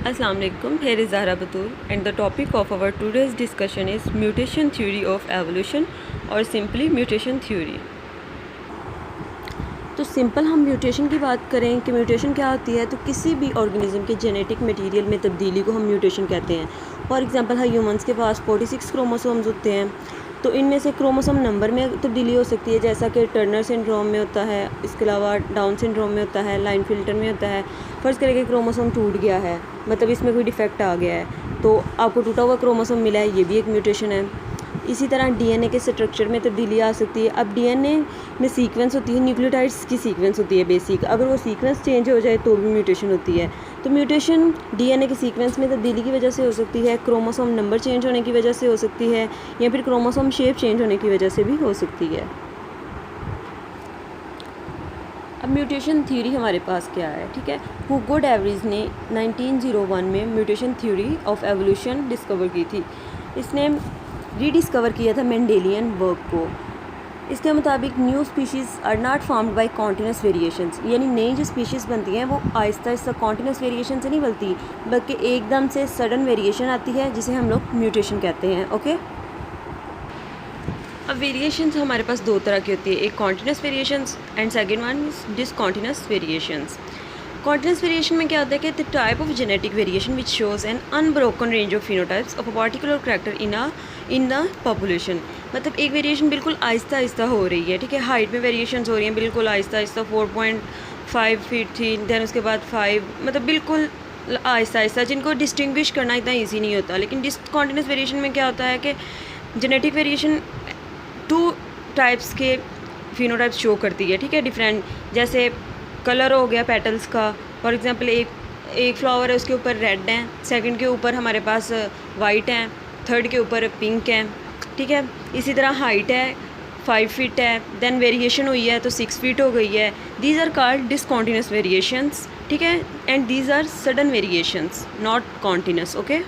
Assalamu alaikum. Here is Zahra Batul and the topic of our today's discussion is mutation theory of evolution or simply mutation theory. तो simple हम mutation की बात करें कि mutation क्या होती है, तो किसी भी ऑर्गेनिज्म के जेनेटिक मटेरियल में तब्दीली को हम म्यूटेशन कहते हैं। फॉर एग्जांपल ह्यूमंस के पास 46 क्रोमोसोम्स होते हैं, तो इनमें से क्रोमोसोम नंबर में तब्दीली हो सकती है, जैसा कि टर्नर सिंड्रोम में होता है, इसके अलावा डाउन सिंड्रोम में होता है, लाइनफिल्टर में होता है। फ़र्ज़ करें कि क्रोमोसोम टूट गया है, मतलब इसमें कोई डिफेक्ट आ गया है, तो आपको टूटा हुआ क्रोमोसोम मिला है, ये भी एक म्यूटेशन है। इसी तरह डीएनए के स्ट्रक्चर में तब्दीली आ सकती है। अब डीएनए में सीक्वेंस होती है, न्यूक्लियोटाइड्स की सीक्वेंस होती है बेसिक, अगर वो सीक्वेंस चेंज हो जाए तो भी म्यूटेशन होती है। तो म्यूटेशन डीएनए के सीक्वेंस में तब्दीली की वजह से हो सकती है, क्रोमोसोम नंबर चेंज होने की वजह से हो सकती है, या फिर क्रोमोसोम शेप चेंज होने की वजह से भी हो सकती है। अब म्यूटेशन थ्योरी हमारे पास क्या है, ठीक है। हुगो डेवरीज ने 1901 में mutation theory of evolution discover की थी। इसने रीडिस्कवर किया था मेंडेलियन वर्क को। इसके मुताबिक new species are not formed by continuous variations, यानी नई जो स्पीशीज़ बनती हैं वो आहिस्ता आहिस्ता कॉन्टिन्यूस वेरिएशन से नहीं बनती, बल्कि एकदम से सडन वेरिएशन आती है, जिसे हम लोग म्यूटेशन कहते हैं। ओके, अब वेरिएशंस हमारे पास दो तरह की होती है, एक continuous variations and second one is discontinuous variations. Continuous variation में क्या होता है कि the type of genetic variation which shows N unbroken range of phenotypes of a particular character in the population. मतलब एक वेरिएशन बिल्कुल आहिस्ता आहिस्ता हो रही है, ठीक है। हाइट में वेरिएशंस हो रही हैं बिल्कुल आहिस्ता आहिस्ता, 4.5 फीट थी, दैन उसके बाद 5, मतलब बिल्कुल आहिस्ता आहिस्ता, जिनको डिस्टिंग्विश करना इतना ईजी नहीं होता। लेकिन डिसकॉन्टिन्यूस वेरिएशन में क्या होता है कि जेनेटिक वेरिएशन 2 टाइप्स के फिनोटाइप्स शो करती है, ठीक है, डिफरेंट। जैसे कलर हो गया पेटल्स का, फॉर एग्जांपल एक फ्लावर है, उसके ऊपर रेड है, सेकंड के ऊपर हमारे पास वाइट है, थर्ड के ऊपर पिंक है, ठीक है। इसी तरह हाइट है 5 फीट है, देन वेरिएशन हुई है तो 6 फीट हो गई है। These are called discontinuous variations, ठीक है, and these are sudden variations, not continuous. Okay,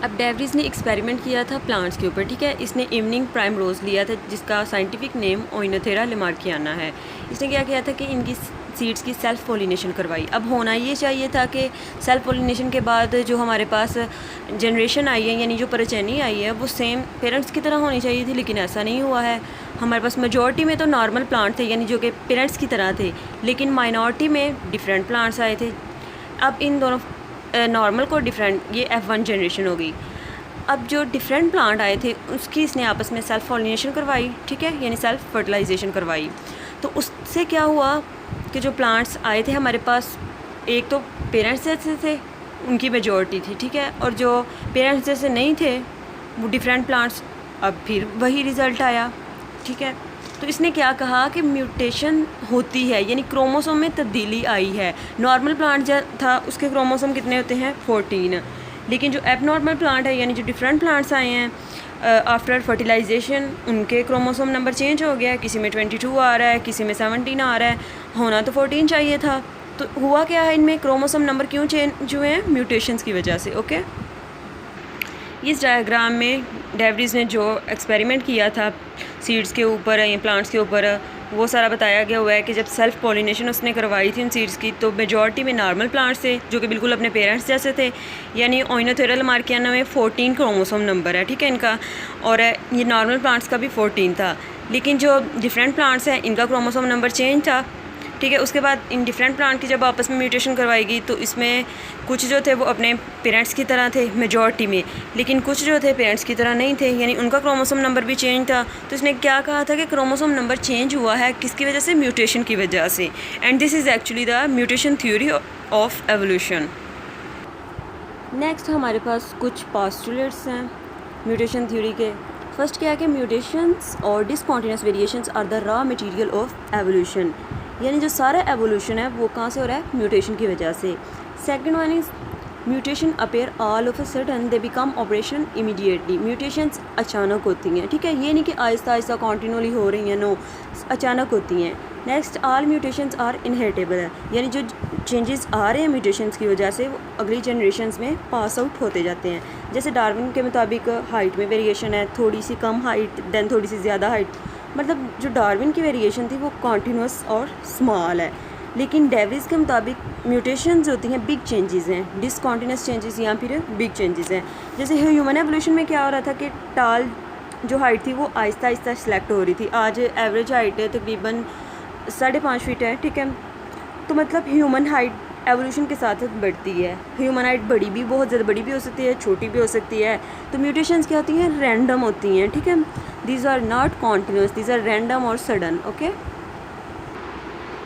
अब डेवरीज ने एक्सपेरिमेंट किया था प्लांट्स के ऊपर, ठीक है। इसने इवनिंग प्राइम रोज़ लिया था, जिसका साइंटिफिक नेम ओइनोथेरा लेमार्कियाना है। इसने क्या किया था कि इनकी सीड्स की सेल्फ पोलिनेशन करवाई। अब होना ये चाहिए था कि सेल्फ पोलिनेशन के बाद जो हमारे पास जनरेशन आई है, यानी जो परचैनी आई है, वो सेम पेरेंट्स की तरह होनी चाहिए थी, लेकिन ऐसा नहीं हुआ है। हमारे पास मेजॉरिटी में तो नॉर्मल प्लांट थे, यानी जो कि पेरेंट्स की तरह थे, लेकिन माइनॉरिटी में डिफरेंट प्लांट्स आए थे। अब इन दोनों नॉर्मल को डिफरेंट, ये F1 जनरेशन हो गई। अब जो डिफरेंट प्लांट आए थे उसकी इसने आपस में सेल्फ पॉलिनेशन करवाई, ठीक है, यानी सेल्फ फर्टिलाइजेशन करवाई। तो उससे क्या हुआ कि जो प्लांट्स आए थे हमारे पास, एक तो पेरेंट्स जैसे थे, उनकी मेजॉरिटी थी, ठीक है, और जो पेरेंट्स जैसे नहीं थे वो डिफरेंट प्लांट्स, अब फिर वही रिज़ल्ट आया, ठीक है। तो इसने क्या कहा कि म्यूटेशन होती है, यानी क्रोमोसोम में तब्दीली आई है। नॉर्मल प्लांट जो था उसके क्रोमोसोम कितने होते हैं 14, लेकिन जो एबनॉर्मल प्लांट है, यानी जो डिफरेंट प्लांट्स आए हैं आफ्टर फर्टिलाइजेशन, उनके क्रोमोसोम नंबर चेंज हो गया है, किसी में 22 आ रहा है, किसी में 17 आ रहा है, होना तो 14 चाहिए था। तो हुआ क्या है, इनमें क्रोमोसोम नंबर क्यों चेंज हुए हैं? म्यूटेशंस की वजह से। ओके, इस डायग्राम में डेवरीज ने जो एक्सपेरिमेंट किया था सीड्स के ऊपर या प्लांट्स के ऊपर, वो सारा बताया गया हुआ है कि जब सेल्फ पॉलिनेशन उसने करवाई थी उन सीड्स की, तो मेजॉरिटी में नॉर्मल प्लांट्स थे जो कि बिल्कुल अपने पेरेंट्स जैसे थे, यानी ओइनोथेरा लेमार्कियाना में 14 क्रोमोसोम नंबर है, ठीक है, इनका, और ये नॉर्मल प्लांट्स का भी 14 था। लेकिन जो डिफरेंट प्लांट्स हैं इनका क्रोमोसोम नंबर चेंज था, ठीक है। उसके बाद इन डिफरेंट प्लांट की जब आपस में म्यूटेशन करवाएगी तो इसमें कुछ जो थे वो अपने पेरेंट्स की तरह थे मेजॉरिटी में, लेकिन कुछ जो थे पेरेंट्स की तरह नहीं थे, यानी उनका क्रोमोसोम नंबर भी चेंज था। तो इसने क्या कहा था कि क्रोमोसोम नंबर चेंज हुआ है किसकी वजह से? म्यूटेशन की वजह से। And this is actually the mutation theory of evolution. Next हमारे पास कुछ पोस्टुलेट्स हैं म्यूटेशन थ्योरी के। फर्स्ट क्या है कि म्यूटेशंस और discontinuous variations are the raw material of evolution, यानी जो सारा एवोल्यूशन है वो कहाँ से हो रहा है? म्यूटेशन की वजह से। Second one is mutation appear all of a sudden they become operation immediately. Mutations अचानक होती हैं, ठीक है, ये नहीं कि आहिस्ता आहिस्ता कॉन्टिन्यूली हो रही हैं, नो, अचानक होती हैं। Next, all mutations are inheritable है, यानी जो चेंजेस आ रहे हैं म्यूटेशंस की वजह से वो अगली जनरेशन्स में पास आउट होते जाते हैं। जैसे डार्विन के मुताबिक हाइट में वेरिएशन है, थोड़ी सी कम हाइट दैन थोड़ी सी ज़्यादा हाइट, मतलब जो डार्विन की वेरिएशन थी वो कॉन्टीन्यूस और स्मॉल है। लेकिन डेविस के मुताबिक म्यूटेशंस होती हैं बिग चेंजेस हैं, डिसकॉन्टिन्यूस चेंजेस या फिर बिग चेंजेस हैं। जैसे ह्यूमन एवोल्यूशन में क्या हो रहा था कि टाल जो हाइट थी वो आहिस्ता आहिस्ता सिलेक्ट हो रही थी। आज एवरेज हाइट तकरीबन 5.5 फीट है, ठीक है। तो मतलब ह्यूमन हाइट एवोल्यूशन के साथ साथ बढ़ती है। ह्यूमन हाइट बड़ी भी, बहुत ज़्यादा बड़ी भी हो सकती है, छोटी भी हो सकती है। तो म्यूटेशंस क्या होती हैं, रैंडम होती हैं, ठीक है। These are not continuous, these are random और सडन, ओके।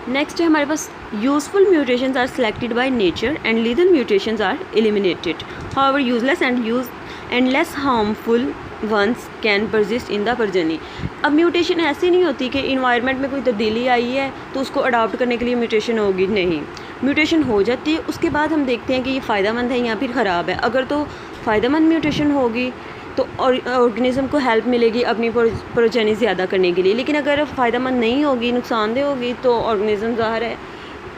नेक्स्ट है हमारे पास useful mutations are selected by nature and lethal mutations are eliminated. However useless and less harmful ones can persist in the progeny. अब mutation ऐसी नहीं होती कि environment में कोई तब्दीली आई है तो उसको अडॉप्ट करने के लिए म्यूटेशन होगी, नहीं। म्यूटेशन हो जाती है, उसके बाद हम देखते हैं कि ये फ़ायदेमंद है या फिर ख़राब है। अगर तो फ़ायदेमंद म्यूटेशन होगी तो ऑर्गेनिज़म को हेल्प मिलेगी अपनी प्रोजेनी ज़्यादा करने के लिए, लेकिन अगर फ़ायदेमंद नहीं होगी, नुकसानदेह होगी, तो ऑर्गेनिज़म ज़ाहिर है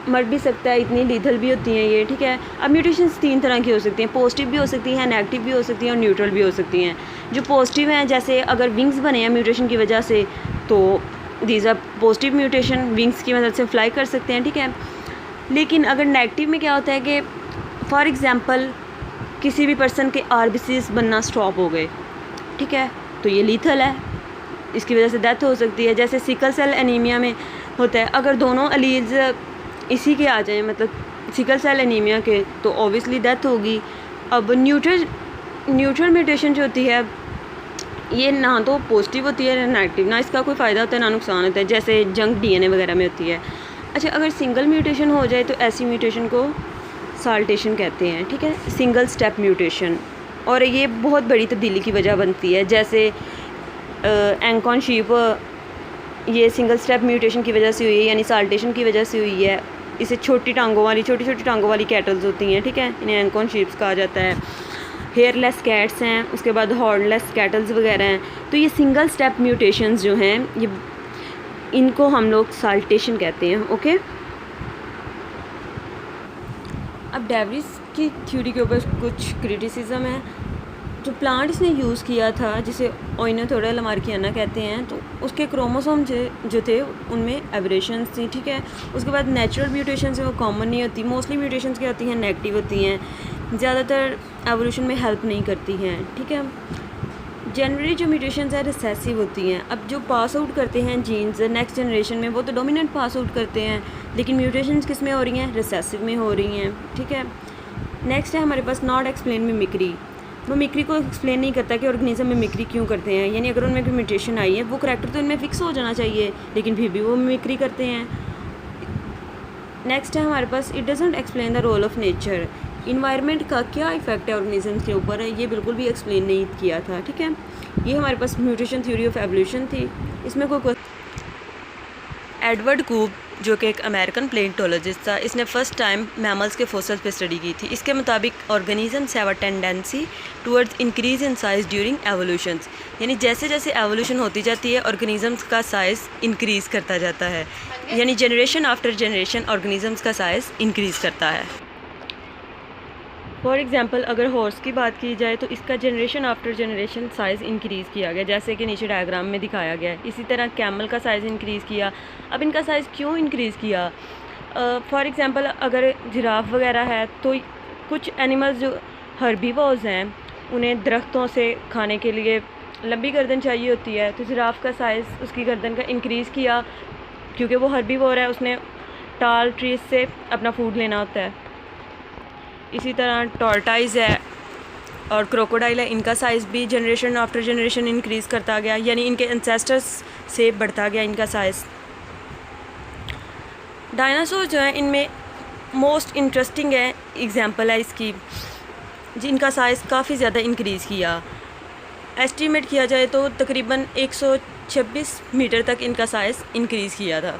मर भी सकता है, इतनी लीथल भी होती हैं ये, ठीक है। अब म्यूटेशंस 3 तरह की हो सकती हैं, पॉजिटिव भी हो सकती हैं, नेगेटिव भी हो सकती हैं और न्यूट्रल भी हो सकती हैं। जो पॉजिटिव हैं, जैसे अगर विंग्स बने हैं म्यूटेशन की वजह से, तो these are positive mutation, wings की मदद से फ्लाई कर सकते हैं, ठीक है। लेकिन अगर नेगेटिव में क्या होता है कि फॉर एग्ज़ाम्पल किसी भी पर्सन के आरबीसीज बनना स्टॉप हो गए, ठीक है, तो ये लीथल है, इसकी वजह से डेथ हो सकती है। जैसे सिकल सेल एनीमिया में होता है, अगर दोनों अलील्स इसी के आ जाएं, मतलब सिकल सेल एनीमिया के, तो ऑब्वियसली डेथ होगी। अब न्यूट्रल म्यूटेशन जो होती है, ये ना तो पॉजिटिव होती है ना नेगेटिव, ना इसका कोई फ़ायदा होता है ना नुकसान होता है, जैसे जंक डीएनए वगैरह में होती है। अच्छा, अगर सिंगल म्यूटेशन हो जाए तो ऐसी म्यूटेशन को साल्टेशन कहते हैं, ठीक है, सिंगल स्टेप म्यूटेशन। और ये बहुत बड़ी तब्दीली की वजह बनती है। जैसे एंकॉन शीप, ये सिंगल स्टेप म्यूटेशन की वजह से हुई है, यानी साल्टेशन की वजह से हुई है। इसे छोटी टांगों वाली कैटल्स होती हैं, ठीक है, इन्हें एंकॉन शीप्स कहा जाता है। हेयरलेस कैट्स हैं, उसके बाद हॉर्नलेस कैटल्स वगैरह हैं। तो ये सिंगल स्टेप म्यूटेशंस जो हैं, ये इनको हम लोग साल्टेशन कहते हैं, ओके। अब डेविस की थ्योरी के ऊपर कुछ क्रिटिसिज्म है। जो प्लांट इसने यूज़ किया था, जिसे ओइनोथोरा लमार्कियाना कहते हैं, तो उसके क्रोमोसोम जो थे उनमें एबरेशंस थी, ठीक है। उसके बाद नेचुरल म्यूटेशंस वो कॉमन नहीं होती, मोस्टली म्यूटेशंस क्या होती हैं, नेगेटिव होती हैं, ज़्यादातर एवोल्यूशन में हेल्प नहीं करती हैं, ठीक है। जनरली जो म्यूटेशंस है रिसेसिव होती हैं। अब जो पास आउट करते हैं जीन्स नेक्स्ट जनरेशन में, वो तो डोमिनेंट पास आउट करते हैं, लेकिन म्यूटेशंस किस में हो रही हैं, रिसेसिव में हो रही हैं, ठीक है। नेक्स्ट है हमारे पास नॉट एक्सप्लेन मिमिक्री। वो मिमिक्री को एक्सप्लेन नहीं करता कि ऑर्गेनिज्म में मिमिक्री क्यों करते हैं, यानी अगर उनमें कोई म्यूटेशन आई है, वो करैक्टर तो इनमें फिक्स हो जाना चाहिए, लेकिन फिर भी वो मिमिक्री करते हैं। नेक्स्ट है हमारे पास it doesn't explain the role of nature. Environment का क्या इफेक्ट है ऑर्गेनिजम्स के ऊपर है, ये बिल्कुल भी एक्सप्लेन नहीं किया था, ठीक है। ये हमारे पास म्यूटेशन थ्योरी ऑफ एवोल्यूशन थी। इसमें कोई एडवर्ड कूप, जो कि एक अमेरिकन प्लेंटोलॉजिस्ट था, इसने फ़र्स्ट टाइम मैमल्स के फोसिल्स पे स्टडी की थी। इसके मुताबिक organisms have a tendency towards increase in size during evolutions, यानी जैसे जैसे एवोल्यूशन होती जाती है ऑर्गेनिजम्स का साइज़ इंक्रीज़ करता जाता है, यानी जनरेशन आफ्टर जनरेशन ऑर्गेनिजम्स का साइज़ इंक्रीज़ करता है। फॉर एग्ज़ाम्पल अगर हॉर्स की बात की जाए तो इसका generation after generation size increase किया गया, जैसे कि नीचे डायग्राम में दिखाया गया है। इसी तरह कैमल का साइज़ इंक्रीज़ किया। अब इनका साइज़ क्यों इंक्रीज़ किया, फॉर एग्ज़ाम्पल अगर जिराफ वगैरह है, तो कुछ एनिमल्स जो हर्बीवोर्स हैं, उन्हें दरख्तों से खाने के लिए लंबी गर्दन चाहिए होती है, तो जिराफ का साइज़ उसकी गर्दन का इंक्रीज़ किया, क्योंकि वो हर्बीवोर है, उसने टाल ट्रीज से अपना फूड लेना होता है। इसी तरह टॉर्टाइज है और क्रोकोडाइल है, इनका साइज़ भी जनरेशन आफ्टर जनरेशन इंक्रीज़ करता गया, यानी इनके एंसेस्टर्स से बढ़ता गया इनका साइज़। डायनासोर जो है, इनमें मोस्ट इंटरेस्टिंग है एग्जांपल है इसकी, जिनका साइज़ काफ़ी ज़्यादा इंक्रीज़ किया। एस्टीमेट किया जाए तो तकरीबन 126 मीटर तक इनका साइज़ इंक्रीज़ किया था।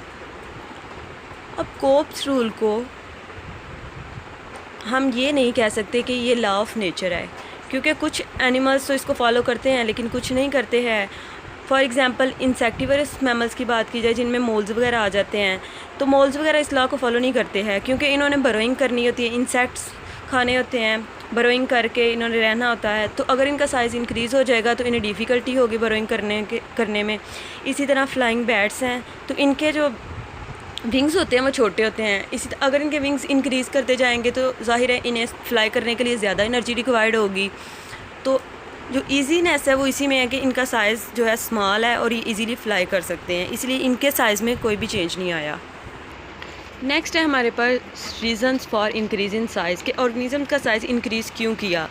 अब कोप्स रूल को हम ये नहीं कह सकते कि ये लॉ ऑफ नेचर है, क्योंकि कुछ एनिमल्स तो इसको फॉलो करते हैं लेकिन कुछ नहीं करते हैं। फॉर एग्ज़ाम्पल इंसेक्टिवरस मैमल्स की बात की जाए, जिनमें मोल्स वगैरह आ जाते हैं, तो मोल्स वगैरह इस लॉ को फॉलो नहीं करते हैं, क्योंकि इन्होंने बरोइंग करनी होती है, इंसेक्ट्स खाने होते हैं, बरोइंग करके इन्होंने रहना होता है। तो अगर इनका साइज़ इंक्रीज़ हो जाएगा तो इन्हें डिफ़िकल्टी होगी बरोइंग करने में। इसी तरह फ्लाइंग बैट्स हैं, तो इनके जो विंग्स होते हैं वो छोटे होते हैं, इसी अगर इनके विंग्स इंक्रीज़ करते जाएंगे तो ज़ाहिर है इन्हें फ्लाई करने के लिए ज़्यादा एनर्जी रिक्वायर्ड होगी। तो जो ईजीनेस है वो इसी में है कि इनका साइज़ जो है स्मॉल है और ये इजीली फ्लाई कर सकते हैं, इसलिए इनके साइज़ में कोई भी चेंज नहीं आया। नेक्स्ट है हमारे पास reasons for increase in size, के ऑर्गेनिज़म का साइज़ इंक्रीज़ क्यों किया।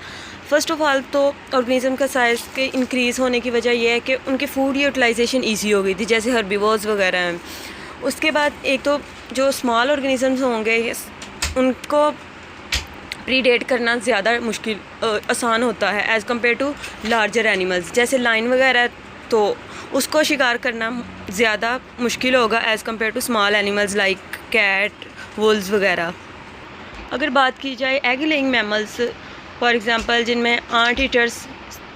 फ़र्स्ट ऑफ़ ऑल तो ऑर्गेनिज़म का साइज़ के इंक्रीज़ होने की वजह यह है कि उनकी फूड यूटिलाइजेशन ईजी हो गई थी, जैसे हर्बीवोर्स वगैरह हैं। उसके बाद एक तो जो स्मॉल ऑर्गेनिज़म्स होंगे उनको प्रीडेट करना ज़्यादा आसान होता है as compare to larger animals, जैसे लाइन वगैरह, तो उसको शिकार करना ज़्यादा मुश्किल होगा as compare to small animals like cat, wolves वगैरह। अगर बात की जाए egg laying mammals for example, जिनमें आंट ईटर्स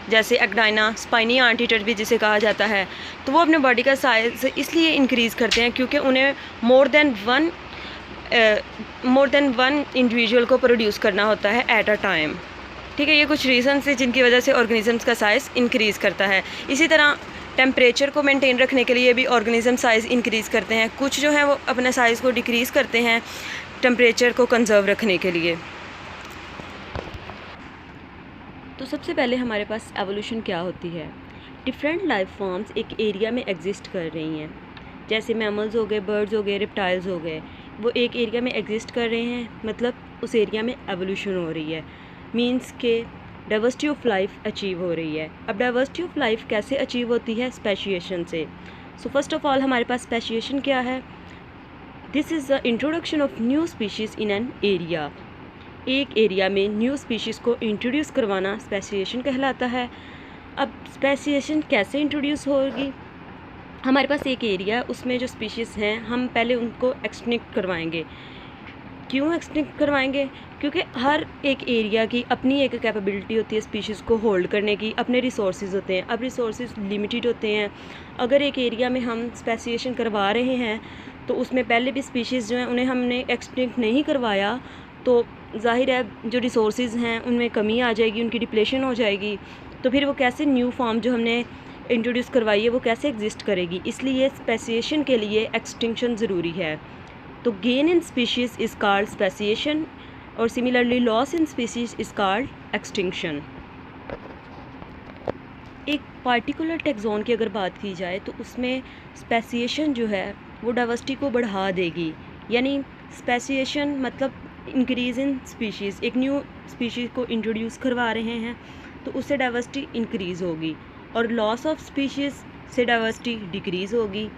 जैसे एक्डाइना, स्पाइनी आंट ईटर भी जिसे कहा जाता है, तो वो अपने बॉडी का साइज़ इसलिए इंक्रीज़ करते हैं क्योंकि उन्हें मोर देन वन इंडिविजुअल को प्रोड्यूस करना होता है एट अ टाइम। ठीक है, ये कुछ रीज़न्स हैं जिनकी वजह से ऑर्गेनिज़म्स का साइज़ इंक्रीज़ करता है। इसी तरह टेम्परेचर को मेंटेन रखने के लिए भी ऑर्गेनिज़म साइज़ इंक्रीज़ करते हैं, कुछ जो है वो अपने साइज़ को डिक्रीज़ करते हैं टेम्परेचर को कंजर्व रखने के लिए। तो सबसे पहले हमारे पास एवोल्यूशन क्या होती है। डिफरेंट लाइफ फॉर्म्स एक एरिया में एग्जिस्ट कर रही हैं, जैसे मैमल्स हो गए, बर्ड्स हो गए, रिप्टाइल्स हो गए, वो एक एरिया में एग्जिस्ट कर रहे हैं, मतलब उस एरिया में एवोल्यूशन हो रही है, मींस के डाइवर्सिटी ऑफ लाइफ अचीव हो रही है। अब डाइवर्सिटी ऑफ लाइफ कैसे अचीव होती है? स्पेशिएशन से। सो फर्स्ट ऑफ ऑल हमारे पास स्पेशिएशन क्या है? This is the introduction of new species in an area. एक एरिया में न्यू स्पीशीज़ को इंट्रोड्यूस करवाना स्पेशिएशन कहलाता है। अब स्पेशिएशन कैसे इंट्रोड्यूस होगी? हमारे पास एक एरिया है, उसमें जो स्पीशीज़ हैं हम पहले उनको एक्सटिंक्ट करवाएंगे। क्यों एक्सटिंक्ट करवाएंगे? क्योंकि हर एक एरिया की अपनी एक कैपेबिलिटी होती है स्पीशीज़ को होल्ड करने की, अपने रिसोर्सेज होते हैं। अब रिसोर्सेज लिमिटेड होते हैं। अगर एक एरिया में हम स्पेशिएशन करवा रहे हैं तो उसमें पहले भी स्पीशीज़ जो हैं उन्हें हमने एक्सटिंक्ट नहीं करवाया, तो ज़ाहिर है जो रिसोर्सेज हैं उनमें कमी आ जाएगी, उनकी डिप्लेशन हो जाएगी, तो फिर वो कैसे न्यू फॉर्म जो हमने इंट्रोड्यूस करवाई है वो कैसे एग्जिस्ट करेगी। इसलिए स्पेशिएशन के लिए एक्सटिंक्शन ज़रूरी है। तो gain in species is called speciation और similarly loss in species is called extinction. एक पार्टिकुलर टेक्सोन की अगर बात की जाए तो उसमें स्पेशिएशन जो है वो डाइवर्सिटी को बढ़ा देगी, यानी स्पेशिएशन मतलब इंक्रीज़ इन स्पीशीज़, एक न्यू स्पीशीज़ को इंट्रोड्यूस करवा रहे हैं तो उससे डाइवर्सिटी इंक्रीज़ होगी, और लॉस ऑफ स्पीशीज़ से डाइवर्सिटी डिक्रीज़ होगी।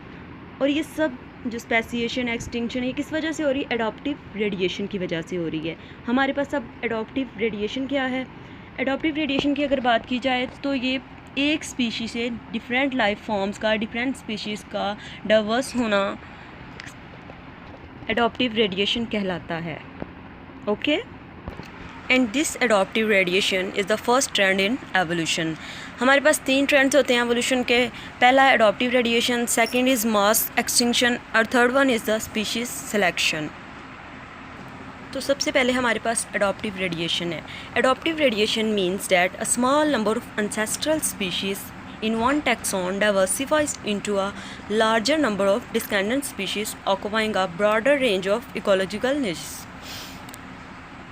और ये सब जो स्पेशिएशन, एक्सटिंक्शन, ये किस वजह से हो रही है? एडॉप्टिव रेडिएशन की वजह से हो रही है। हमारे पास अब एडॉप्टिव रेडिएशन क्या है? एडॉप्टिव रेडिएशन की अगर बात की जाए तो ये एक स्पीशीज़ से डिफरेंट लाइफ फॉर्म्स का, डिफरेंट स्पीशीज़ का डाइवर्स होना एडॉप्टिव रेडिएशन कहलाता है। Okay, and this adaptive radiation is the first trend in evolution. हमारे पास 3 ट्रेंड्स होते हैं एवोल्यूशन के। पहला है adaptive radiation, second is mass extinction और third one is the species selection. तो सबसे पहले हमारे पास एडॉप्टिव रेडिएशन है। Adaptive radiation means that a small number of ancestral species in one taxon diversifies into a larger number of descendant species occupying a broader range of ecological niches।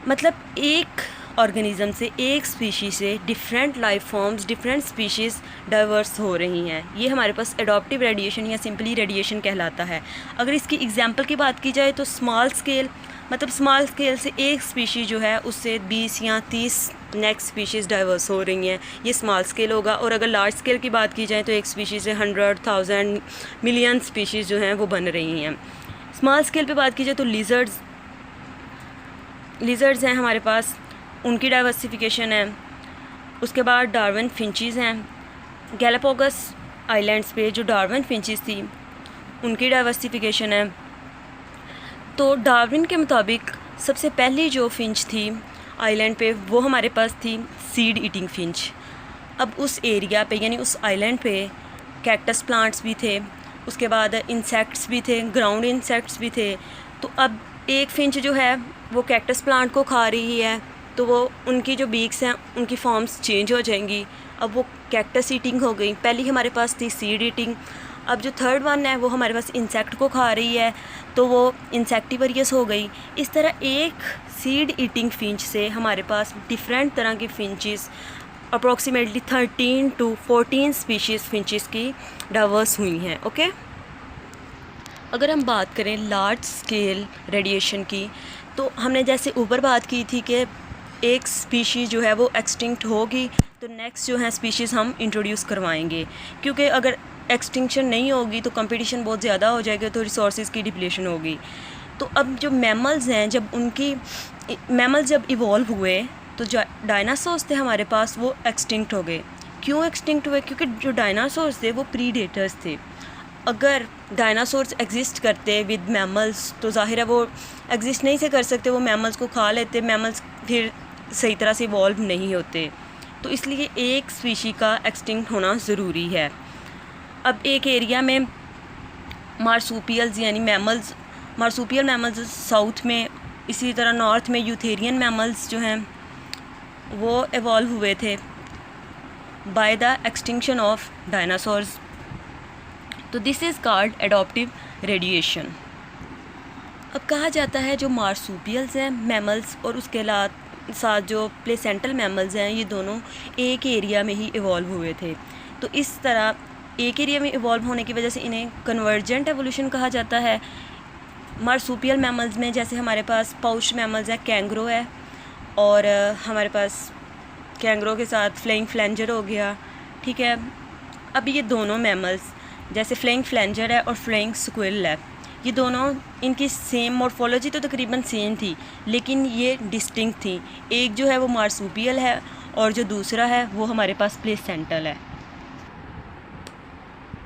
मतलब एक organism से, एक species से different life forms, different species diverse हो रही हैं, ये हमारे पास एडॉप्टिव रेडिएशन या सिंपली रेडिएशन कहलाता है। अगर इसकी एग्जांपल की बात की जाए तो स्मॉल स्केल, मतलब स्मॉल स्केल से एक स्पीशीज़ जो है उससे 20 या 30 नेक्स्ट स्पीशीज़ डाइवर्स हो रही हैं, ये स्मॉल स्केल होगा। और अगर लार्ज स्केल की बात की जाए तो एक स्पीशीज़ से 100, 1000, मिलियन स्पीशीज़ जो हैं वो बन रही हैं। स्मॉल स्केल पे बात की जाए तो लिजर्ड्स हैं हमारे पास, उनकी डाइवर्सिफिकेशन है। उसके बाद डार्विन फिंचीज़ हैं, गैलापागोस आइलैंड्स पे जो डार्विन फिंचीज़ थी उनकी डाइवर्सिफिकेशन है। तो डार्विन के मुताबिक सबसे पहली जो फिंच थी आइलैंड पे वो हमारे पास थी सीड ईटिंग फिंच। अब उस एरिया पे यानी उस आइलैंड पे कैक्टस प्लांट्स भी थे, उसके बाद इंसेक्ट्स भी थे, ग्राउंड इंसेक्ट्स भी थे। तो अब एक फिंच जो है वो कैक्टस प्लांट को खा रही है, तो वो उनकी जो बीक्स हैं उनकी फॉर्म्स चेंज हो जाएंगी। अब वो कैक्टस ईटिंग हो गई। पहली हमारे पास थी सीड ईटिंग, अब जो थर्ड वन है वो हमारे पास इंसेक्ट को खा रही है, तो वो इंसेक्टिवरियस हो गई। इस तरह एक सीड ईटिंग फिंच से हमारे पास डिफरेंट तरह की finches approximately 13 to 14 species finches की डाइवर्स हुई हैं। ओके, अगर हम बात करें लार्ज स्केल रेडिएशन की, तो हमने जैसे ऊपर बात की थी कि एक स्पीशीज़ जो है वो एक्सटिंक्ट होगी तो नेक्स्ट जो है स्पीशीज़ हम इंट्रोड्यूस करवाएंगे, क्योंकि अगर एक्सटिंक्शन नहीं होगी तो कंपटीशन बहुत ज़्यादा हो जाएगा, तो रिसोर्सेज की डिप्लीशन होगी। तो अब जो मैमल्स हैं, जब उनकी मैमल्स जब इवॉल्व हुए तो जो डायनासोर्स थे हमारे पास वो एक्सटिंक्ट हो गए। क्यों एक्सटिंक्ट हुए? क्योंकि जो डायनासोर्स थे वो प्रीडेटर्स थे। अगर डायनासोर्स एग्जिस्ट करते विद मैमल्स तो ज़ाहिर है वो एग्जिस्ट नहीं से कर सकते, वो मैमल्स को खा लेते, मैमल्स फिर सही तरह से इवॉल्व नहीं होते। तो इसलिए एक स्पीशी का एक्सटिंक्ट होना ज़रूरी है। अब एक एरिया में मार्सूपियल्स यानी मैमल्स, मार्सूपियल मैमल्स साउथ में, इसी तरह नॉर्थ में यूथेरियन मैमल्स जो हैं वो इवॉल्व हुए थे by the extinction of dinosaurs. तो this is called adaptive radiation. अब कहा जाता है जो मार्सूपियल्स हैं मैमल्स और उसके साथ जो प्लेसेंटल मैमल्स हैं, ये दोनों एक एरिया में ही इवॉल्व हुए थे। तो इस तरह एक एरिया में इवॉल्व होने की वजह से इन्हें कन्वर्जेंट एवोल्यूशन कहा जाता है। मार्सूपियल मैमल्स में जैसे हमारे पास पाउच मैमल्स है, कैंगरो है, और हमारे पास कैंगरो के साथ फ्लाइंग फ्लैंजर हो गया। ठीक है, अब ये दोनों मैमल्स जैसे फ्लाइंग फ्लैंजर है और फ्लाइंग स्क्विरल है, ये दोनों इनकी सेम मॉर्फोलॉजी तो तकरीबन सेम थी, लेकिन ये डिस्टिंक्ट थी। एक जो है वो मार्सूपियल है और जो दूसरा है वो हमारे पास प्लेसेंटल है।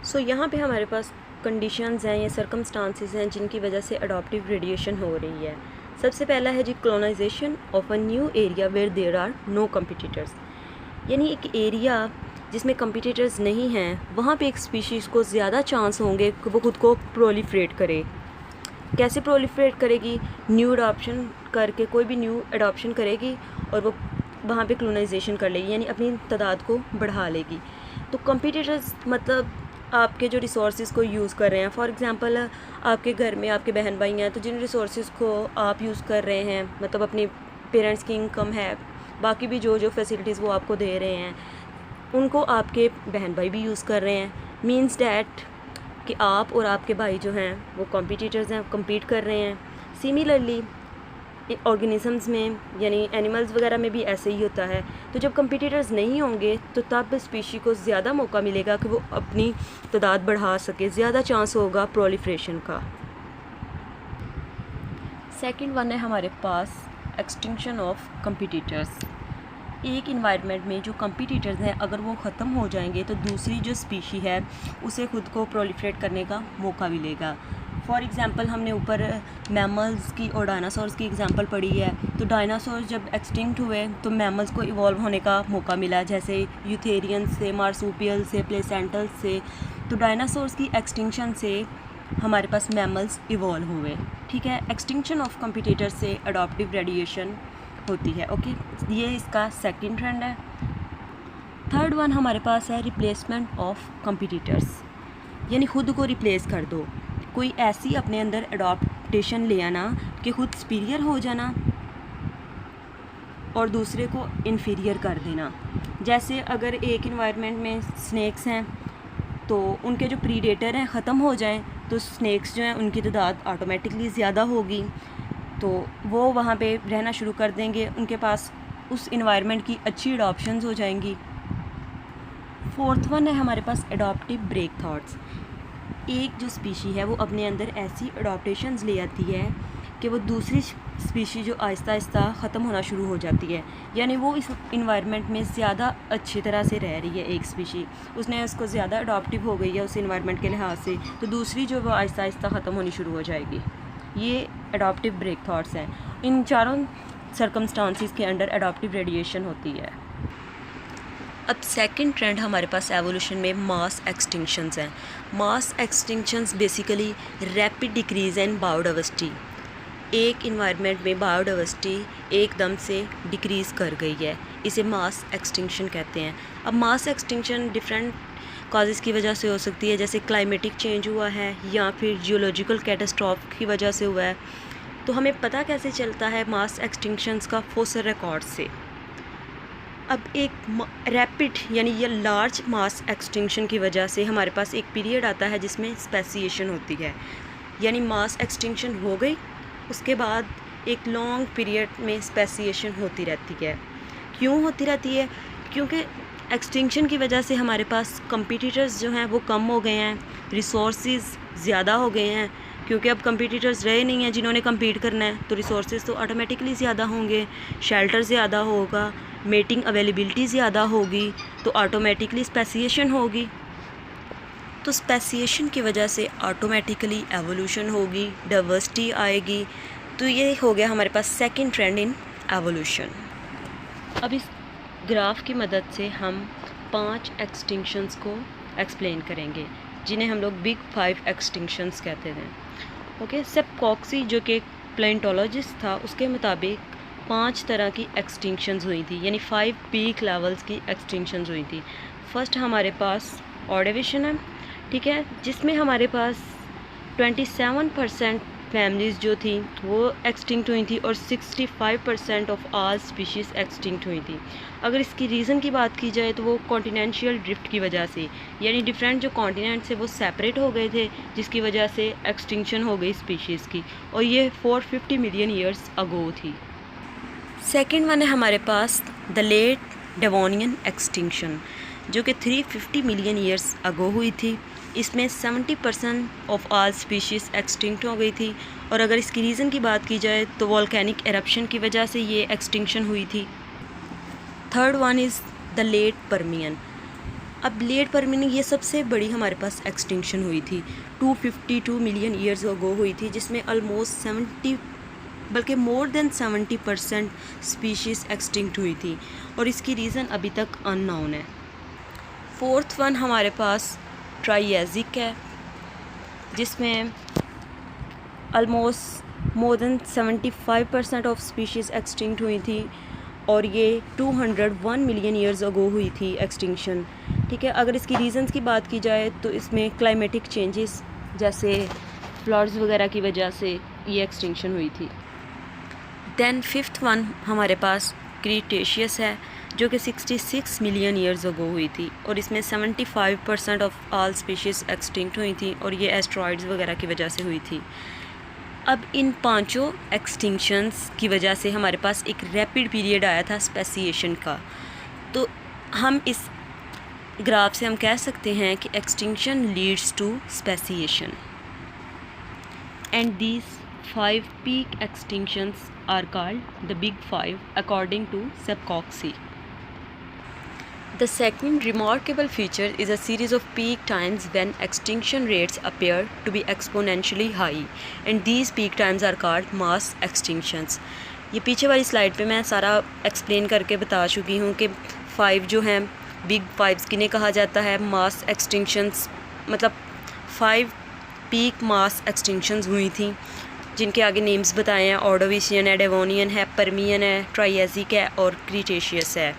सो यहाँ पे हमारे पास कंडीशंस हैं या सर्कमस्टांसेस हैं जिनकी वजह से अडॉप्टिव रेडिएशन हो रही है। सबसे पहला है जी colonization of a new area where there are no competitors, यानी एक एरिया जिसमें कंपिटिटर्स नहीं हैं वहाँ पे एक स्पीशीज़ को ज़्यादा चांस होंगे कि वो खुद को प्रोलिफरेट करे। कैसे प्रोलिफरेट करेगी? न्यू अडॉप्शन करके, कोई भी न्यू अडॉप्शन करेगी और वो वहाँ पे कॉलोनाइजेशन कर लेगी, यानी अपनी तादाद को बढ़ा लेगी। तो कंपिटिटर्स मतलब आपके जो रिसोर्सेज को यूज़ कर रहे हैं, फॉर एग्ज़ाम्पल आपके घर में आपके बहन भाई हैं, तो जिन रिसोर्सेज को आप यूज़ कर रहे हैं, मतलब अपने पेरेंट्स की इनकम है, बाकी भी जो फैसिलिटीज़ वो आपको दे रहे हैं, उनको आपके बहन भाई भी यूज़ कर रहे हैं। मींस डैट कि आप और आपके भाई जो हैं वो कॉम्पिटिटर्स हैं, compete कर रहे हैं। सिमिलरली ऑर्गेनिजम्स में यानी एनिमल्स वगैरह में भी ऐसे ही होता है। तो जब कंपिटिटर्स नहीं होंगे तो तब स्पीशी को ज़्यादा मौका मिलेगा कि वो अपनी तादाद बढ़ा सके, ज़्यादा चांस होगा प्रोलिफरेशन का। सेकंड वन है हमारे पास एक्सटिंक्शन ऑफ कंपिटिटर्स। एक इन्वायरमेंट में जो कंपिटिटर्स हैं अगर वो ख़त्म हो जाएंगे तो दूसरी जो स्पीशी है उसे खुद को प्रोलिफरेट करने का मौका मिलेगा। फॉर एग्ज़ाम्पल हमने ऊपर मैमल्स की और डायनासोर्स की एग्ज़ाम्पल पढ़ी है। तो डायनासोर्स जब एक्सटिंक्ट हुए तो मैमल्स को इवॉल्व होने का मौका मिला, जैसे यूथेरियंस से, मार्सूपियल से, प्लेसेंटल से। तो डायनासोर्स की एक्सटिंक्शन से हमारे पास मैमल्स इवॉल्व हुए। ठीक है, एक्सटिंक्शन ऑफ कंपिटिटर्स से अडॉप्टिव रेडिएशन होती है। ओके, ये इसका सेकंड ट्रेंड है। थर्ड वन हमारे पास है रिप्लेसमेंट ऑफ कंपिटिटर्स, यानी खुद को रिप्लेस कर दो। कोई ऐसी अपने अंदर अडॉप्टेशन ले आना कि खुद सुपीरियर हो जाना और दूसरे को इन्फीरियर कर देना। जैसे अगर एक इन्वायरमेंट में स्नेक्स हैं तो उनके जो प्रीडेटर हैं ख़त्म हो जाएं तो स्नेक्स जो हैं उनकी तादाद ऑटोमेटिकली ज़्यादा होगी, तो वो वहाँ पे रहना शुरू कर देंगे, उनके पास उस इन्वायरमेंट की अच्छी अडॉप्शंस हो जाएंगी। फोर्थ वन है हमारे पास अडॉप्टिव ब्रेक थॉट्स। एक जो स्पीशी है वो अपने अंदर ऐसी अडॉप्टेशंस ले आती है कि वो दूसरी स्पीशी जो आहिस्ता आहिस्ता ख़त्म होना शुरू हो जाती है, यानी वो इस इन्वायरमेंट में ज़्यादा अच्छी तरह से रह रही है। एक स्पीशी उसने उसको ज़्यादा अडॉप्टिव हो गई है उस इन्वायरमेंट के लिहाज से, तो दूसरी जो वो आहिस्ता आहिस्ता ख़त्म होनी शुरू हो जाएगी। ये अडॉप्टिव ब्रेक थॉट्स हैं। इन चारों सर्कमस्टांसिस के अंडर अडॉप्टिव रेडिएशन होती है। अब सेकंड ट्रेंड हमारे पास एवोल्यूशन में मास एक्सटिंक्शंस हैं। Mass extinctions basically rapid decrease in biodiversity. एक इन्वायरमेंट में बायोडाइवर्सिटी एकदम से डिक्रीज़ कर गई है, इसे मास एक्सटिंक्शन कहते हैं। अब मास एक्सटिंक्शन डिफरेंट कॉजेज़ की वजह से हो सकती है, जैसे क्लाइमेटिक चेंज हुआ है या फिर जियोलॉजिकल कैटास्ट्रॉफ की वजह से हुआ है। तो हमें पता कैसे चलता है मास एक्सटिंक्शंस का फॉसिल रिकॉर्ड से। अब एक रैपिड यानी ये लार्ज मास एक्सटिंक्शन की वजह से हमारे पास एक पीरियड आता है जिसमें स्पेसिएशन होती है, यानी मास एक्सटिंक्शन हो गई, उसके बाद एक लॉन्ग पीरियड में स्पेसिएशन होती रहती है। क्यों होती रहती है? क्योंकि एक्सटिंक्शन की वजह से हमारे पास कंपटीटर्स जो हैं वो कम हो गए हैं, रिसोर्सेज ज़्यादा हो गए हैं, क्योंकि अब कंपटीटर्स रहे नहीं हैं जिन्होंने कम्पीट करना है, तो रिसोर्सेज तो ऑटोमेटिकली ज़्यादा होंगे, शेल्टर ज़्यादा होगा, मेटिंग अवेलेबिलिटी ज़्यादा होगी, तो ऑटोमेटिकली स्पेसिएशन होगी। तो स्पेसिएशन की वजह से ऑटोमेटिकली एवोल्यूशन होगी, डाइवर्सिटी आएगी। तो ये हो गया हमारे पास सेकंड ट्रेंड इन एवोल्यूशन। अब इस ग्राफ की मदद से हम 5 एक्सटिंक्शंस को एक्सप्लेन करेंगे, जिन्हें हम लोग बिग 5 एक्सटिंक्शंस कहते हैं। ओके, सेप कॉक्सी जो कि प्लेंटोलॉजिस्ट था, उसके मुताबिक 5 तरह की एक्सटिंक्शंस हुई थी, यानी 5 पीक लेवल्स की एक्सटिंक्शंस हुई थी। फर्स्ट हमारे पास ऑर्डिविशन है, ठीक है, जिसमें हमारे पास 27% फैमिलीज़ जो थी वो एक्सटिंक्ट हुई थी और 65% ऑफ ऑल स्पीशीज़ एक्सटिंक्ट हुई थी। अगर इसकी रीज़न की बात की जाए तो वो कॉन्टिनेंशियल ड्रिफ्ट की वजह से, यानी डिफरेंट जो कॉन्टिनेंट्स है वो सेपरेट हो गए थे, जिसकी वजह से एक्सटिंक्शन हो गई स्पीशीज़ की, और ये 450 मिलियन ईयर्स अगो थी। सेकेंड वन है हमारे पास द लेट डेवोनियन एक्सटिंक्शन, जो कि 350 मिलियन ईयर्स अगो हुई थी। इसमें 70% ऑफ ऑल स्पीशीज़ एक्सटिंक्ट हो गई थी, और अगर इसकी रीज़न की बात की जाए तो वॉल्केनिक एरप्शन की वजह से ये एक्सटिंक्शन हुई थी। Third one is the late Permian. अब लेट पर्मियन ये सबसे बड़ी हमारे पास एक्सटिंक्शन हुई थी, 252 मिलियन ईयर्स अगो हुई थी, जिसमें ऑलमोस्ट 70 बल्कि मोर देन 70% स्पीशीज़ एक्सटिंक्ट हुई थी, और इसकी रीज़न अभी तक अननोन है। फोर्थ वन हमारे पास ट्राइएजिक है, जिसमें almost more than 75% of species extinct हुई थी, और ये 201 मिलियन ईयर्स अगो हुई थी एक्सटिंक्शन, ठीक है। अगर इसकी रीज़न्स की बात की जाए तो इसमें क्लाइमेटिक चेंजेस जैसे फ्लड्स वगैरह की वजह से ये एक्सटिंक्शन हुई थी। देन फिफ्थ वन हमारे पास क्रीटेशियस है, जो कि 66 मिलियन ईयर्स अगो हुई थी, और इसमें 75% ऑफ ऑल स्पीशीज़ एक्सटिंक्ट हुई थी, और ये एस्ट्रॉइड्स वगैरह की वजह से हुई थी। अब इन पांचों एक्सटिंक्शंस की वजह से हमारे पास एक रैपिड पीरियड आया था स्पेसिएशन का। तो हम इस ग्राफ से हम कह सकते हैं कि extinction leads to speciation, and these 5 peak extinctions are called the Big Five according to Sepp Coxey. The second remarkable feature is a series of peak times when extinction rates appear to be exponentially high, and these peak times are called mass extinctions. ये पीछे वाली slide पे मैं सारा explain करके बता चुकी हूँ कि 5 जो हैं बिग 5 किन्हें कहा जाता है। मास एक्सटिंक्शंस मतलब 5 पीक मास एक्सटिंक्शंस हुई थी, जिनके आगे नेम्स बताए हैं, ऑर्डोविशियन है, डेवोनियन है, पर्मियन है, ट्राइएजिक है और क्रीटेशियस है।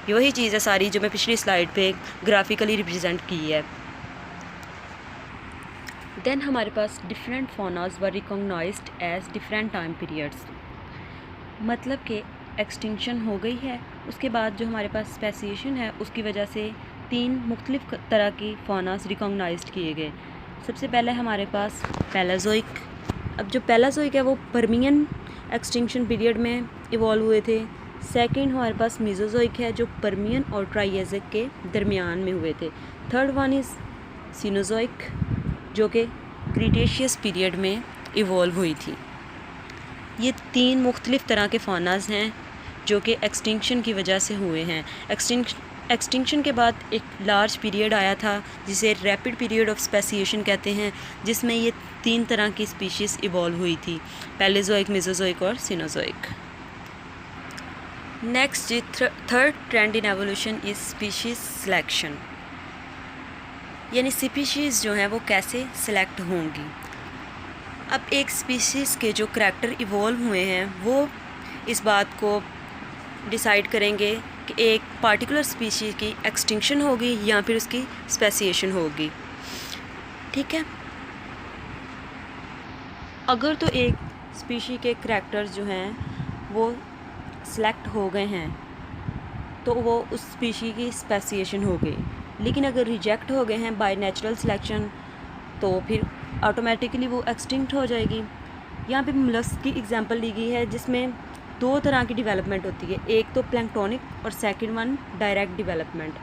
ये वही चीज़ है सारी जो मैं पिछली स्लाइड पे ग्राफिकली रिप्रेजेंट की है। देन हमारे पास different faunas were recognized as different time periods, मतलब कि एक्सटिंक्शन हो गई है, उसके बाद जो हमारे पास स्पेसिएशन है उसकी वजह से 3 मुख्तलिफ तरह की फौनास रिकॉग्नाइज्ड किए गए। सबसे पहले हमारे पास पैलाजोइक। अब जो पैलाजोइक है वो पर्मियन एक्सटिंक्शन पीरियड में इवॉल्व हुए थे। सेकंड हमारे पास मीजोजोइक है जो पर्मियन और ट्राइएजिक के दरमियान में हुए थे। थर्ड वन इज़ सीनोजोइक जो कि क्रीटेशियस पीरियड में इवॉल्व हुई थी। ये 3 मुख्तलिफ तरह के फौनास हैं जो कि एक्सटिंक्शन की वजह से हुए हैं। एक्सटिंक्शन के बाद एक लार्ज पीरियड आया था जिसे रैपिड पीरियड ऑफ स्पेसिएशन कहते हैं, जिसमें ये 3 तरह की स्पीशीज़ इवॉल्व हुई थी, पैलेजोइक, मेसोजोइक और Cenozoic. Next third trend in evolution is species selection, यानी स्पीशीज़ जो हैं वो कैसे सिलेक्ट होंगी। अब एक स्पीशीज़ के जो करैक्टर इवॉल्व हुए हैं वो इस बात को डिसाइड करेंगे कि एक पार्टिकुलर स्पीशीज़ की एक्सटिंक्शन होगी या फिर उसकी स्पेसिएशन होगी। ठीक है, अगर तो एक स्पीशी के करैक्टर्स जो हैं वो सिलेक्ट हो गए हैं तो वो उस स्पीशी की स्पेसिएशन हो गई, लेकिन अगर रिजेक्ट हो गए हैं बाय नेचुरल सिलेक्शन तो फिर ऑटोमेटिकली वो एक्सटिंक्ट हो जाएगी। यहाँ पे मोलस्क की एग्जांपल ली गई है जिसमें दो तरह की डेवलपमेंट होती है, एक तो प्लैंक्टोनिक और सेकंड वन डायरेक्ट डेवलपमेंट।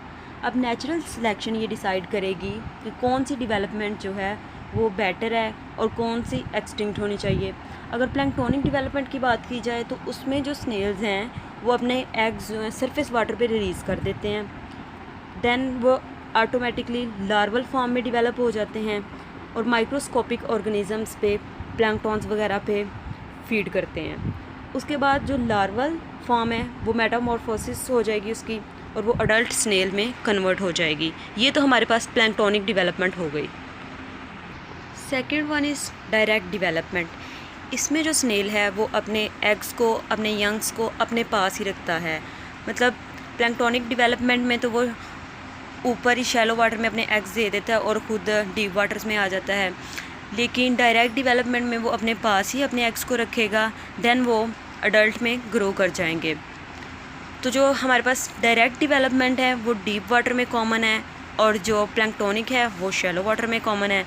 अब नेचुरल सिलेक्शन ये डिसाइड करेगी कि कौन सी डेवलपमेंट जो है वो बेटर है और कौन सी एक्सटिंक्ट होनी चाहिए। अगर प्लैंक्टोनिक डेवलपमेंट की बात की जाए तो उसमें जो स्नेल्स हैं वो अपने एग्स जो हैं सरफेस वाटर पे रिलीज़ कर देते हैं, देन वो ऑटोमेटिकली लार्वल फॉर्म में डेवलप हो जाते हैं और माइक्रोस्कोपिक ऑर्गेनिजम्स पे, प्लैंक्टॉन्स वगैरह पे फीड करते हैं। उसके बाद जो लार्वल फॉर्म है वो मेटामॉर्फोसिस हो जाएगी उसकी और वो अडल्ट स्नेल में कन्वर्ट हो जाएगी। ये तो हमारे पास प्लैंक्टोनिक डेवलपमेंट हो गई। Second one is direct development. इसमें जो स्नेल है वो अपने एग्स को, अपने यंग्स को अपने पास ही रखता है। मतलब प्लैंक्टोनिक डेवलपमेंट में तो वो ऊपर ही शैलो वाटर में अपने एग्स दे देता है और ख़ुद डीप वाटर्स में आ जाता है, लेकिन डायरेक्ट डेवलपमेंट में वो अपने पास ही अपने एग्स को रखेगा, देन वो अडल्ट में ग्रो कर जाएंगे। तो जो हमारे पास डायरेक्ट डेवलपमेंट है वो डीप वाटर में कॉमन है और जो प्लैंक्टोनिक है वो शैलो वाटर में कॉमन है।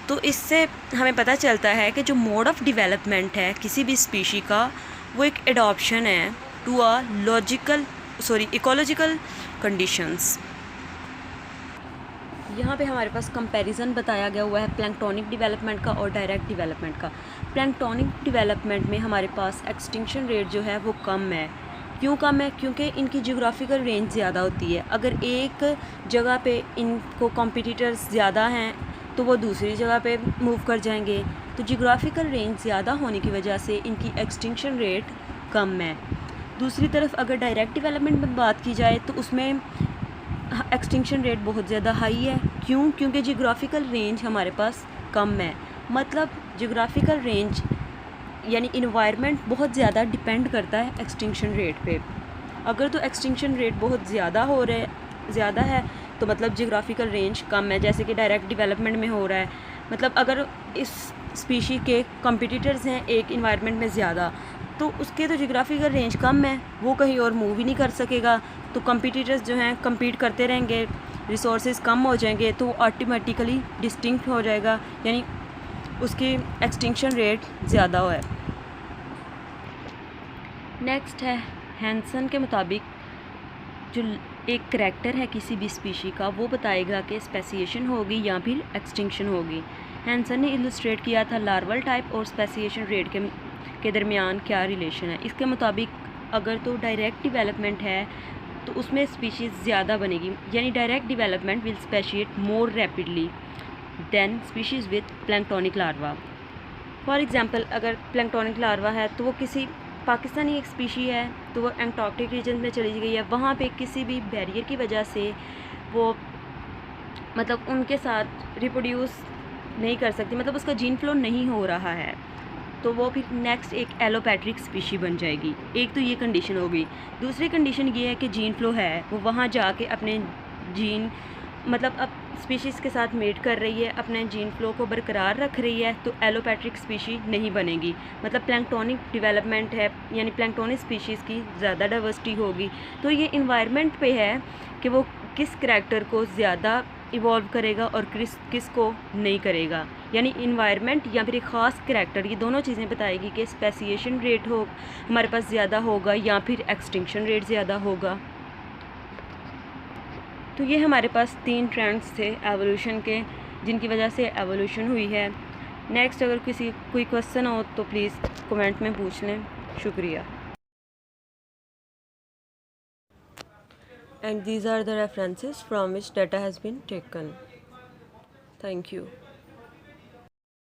तो इससे हमें पता चलता है कि जो मोड ऑफ डेवलपमेंट है किसी भी स्पीशी का वो एक एडॉप्शन है टू अ इकोलॉजिकल कंडीशंस। यहाँ पे हमारे पास कंपैरिजन बताया गया हुआ है प्लैंक्टोनिक डेवलपमेंट का और डायरेक्ट डेवलपमेंट का। प्लैंक्टोनिक डेवलपमेंट में हमारे पास एक्सटिंक्शन रेट जो है वो कम है। क्यों कम है? क्योंकि इनकी ज्योग्राफिकल रेंज ज़्यादा होती है। अगर एक जगह पे इनको कॉम्पिटिटर्स ज़्यादा हैं तो वो दूसरी जगह पे मूव कर जाएंगे। तो ज्योग्राफिकल रेंज ज़्यादा होने की वजह से इनकी एक्सटिंक्शन रेट कम है। दूसरी तरफ अगर डायरेक्ट डेवलपमेंट में बात की जाए तो उसमें एक्सटिंक्शन रेट बहुत ज़्यादा हाई है। क्यों? क्योंकि ज्योग्राफिकल रेंज हमारे पास कम है। मतलब ज्योग्राफिकल रेंज यानी इन्वायरमेंट बहुत ज़्यादा डिपेंड करता है एक्सटिंक्शन रेट पे। अगर तो एक्सटिंक्शन रेट बहुत ज़्यादा है तो मतलब ज्योग्राफिकल रेंज कम है, जैसे कि डायरेक्ट डेवलपमेंट में हो रहा है। मतलब अगर इस स्पीशी के कंपिटिटर्स हैं एक इन्वायरमेंट में ज़्यादा तो उसके तो ज्योग्राफिकल रेंज कम है, वो कहीं और मूव ही नहीं कर सकेगा। तो कंपिटिटर्स जो हैं कम्पीट करते रहेंगे, रिसोर्सेज कम हो जाएंगे तो ऑटोमेटिकली डिस्टिंक्ट हो जाएगा, यानी उसकी एक्सटिंक्शन रेट ज़्यादा है। नेक्स्ट है हैंसन के मुताबिक जो एक करैक्टर है किसी भी स्पीशी का वो बताएगा कि स्पेसिएशन होगी या फिर एक्सटिंक्शन होगी। हैंसन ने इलस्ट्रेट किया था लार्वल टाइप और स्पेसिएशन रेट के दरमियान क्या रिलेशन है। इसके मुताबिक अगर तो डायरेक्ट डेवलपमेंट है तो उसमें स्पीशीज़ ज़्यादा बनेगी, यानी direct development will speciate more rapidly than species with planktonic larva. For example अगर प्लैंक्टोनिक लार्वा है तो वो किसी पाकिस्तानी एक स्पीशी है तो वो एंटार्क्टिक रीजन में चली गई है, वहाँ पे किसी भी बैरियर की वजह से वो मतलब उनके साथ रिप्रोड्यूस नहीं कर सकती, मतलब उसका जीन फ्लो नहीं हो रहा है, तो वो फिर नेक्स्ट एक एलोपैट्रिक स्पीशी बन जाएगी। एक तो ये कंडीशन होगी। दूसरी कंडीशन ये है कि जीन फ्लो है, वो वहाँ जाके अपने जीन मतलब अब स्पीशीज़ के साथ मेट कर रही है, अपने जीन फ्लो को बरकरार रख रही है, तो एलोपैट्रिक स्पीशी नहीं बनेगी। मतलब प्लैंक्टोनिक डेवलपमेंट है, यानी प्लैंक्टोनिक स्पीशीज़ की ज़्यादा डाइवर्सिटी होगी। तो ये इन्वायरमेंट पे है कि वो किस करैक्टर को ज़्यादा इवॉल्व करेगा और किस को नहीं करेगा, यानी इन्वायरमेंट या फिर एक ख़ास करैक्टर, ये दोनों चीज़ें बताएगी कि स्पेसिएशन रेट हो हमारे पास ज़्यादा होगा या फिर एक्सटिंक्शन रेट ज़्यादा होगा। तो ये हमारे पास 3 ट्रेंड्स थे एवोल्यूशन के जिनकी वजह से एवोल्यूशन हुई है। नेक्स्ट अगर कोई क्वेश्चन हो तो प्लीज़ कमेंट में पूछ लें। शुक्रिया। And these are the references from which data has been taken. Thank you.